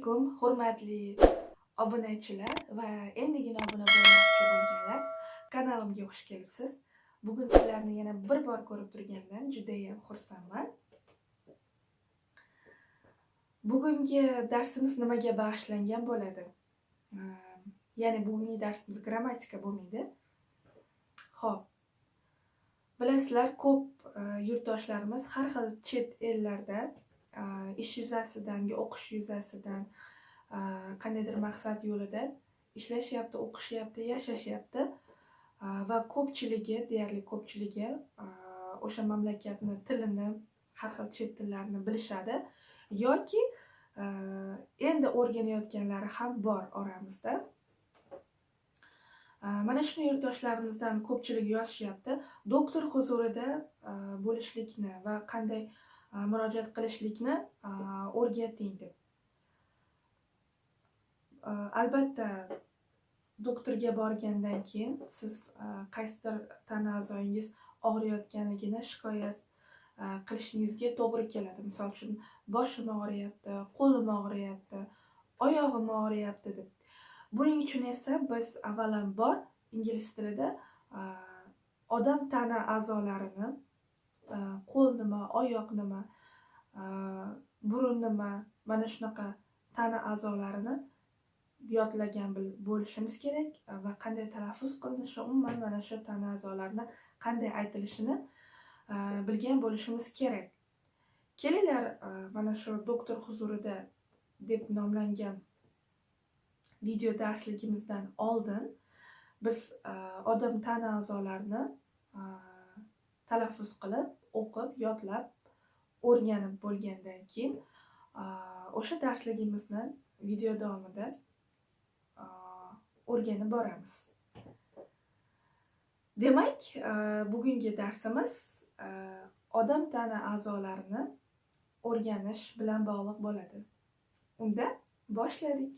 alaykum, hurmatli obunachilar va endigina obuna bo'lmoqchi bo'lganlar. Kanalimga xush kelibsiz. Bugun sizlarni yana bir bor ko'rib turgandan juda ham xursandman. Bugungi darsimiz nimaga bag'ishlangan bo'ladi? Ya'ni bugungi darsimiz grammatika bo'lmaydi. Xo'p. Bilasizlar, ko'p yurtdoshlarimiz har xil chet ellarda ish yuzasidan, o'qish yuzasidan, qandaydir maqsad yo'lida ishlashyapti, o'qishyapti, yashashyapti va ko'pchiligi, deyarli ko'pchiligi o'sha mamlakatni tilini, har xil chet tillarini bilishadi yoki endi o'rganayotganlari ham bor oramizda. Mana shu yurtdoshlarimizdan ko'pchiligi yozishyapti, doktor huzurida bo'lishlikni va qanday murojaat qilishlikni o'rgating deb. Albatta, doktorga borgandan keyin siz qaysidir tana a'zoyingiz og'riyotganligini shikoyat qilishingizga to'g'ri keladi. Misol uchun, boshim og'riyapti, qo'lim og'riyapti, oyog'im og'riyapti deb. Buning uchun esa biz avvalambor ingliz tilida odam tana a'zolarini, qo'l nima, oyoq nima, burun nima, mana shunaqa tana a'zolarini yodlagan bo'lishimiz kerak va qanday talaffuz qilinishi, umuman mana shu tana a'zolarini qanday aytilishini bilgan bo'lishimiz kerak. Kelinglar, mana shu doktor huzurida deb nomlangan video darsligimizdan oldin biz odam tana a'zolarini talaffuz qilib, o'qib, yodlab, o'rganib bo'lgandan keyin o'sha darsligimizni video davomida o'rganib boramiz. Demak, bugungi darsimiz odam tana a'zolarini o'rganish bilan bog'liq bo'ladi. Unda boshladik.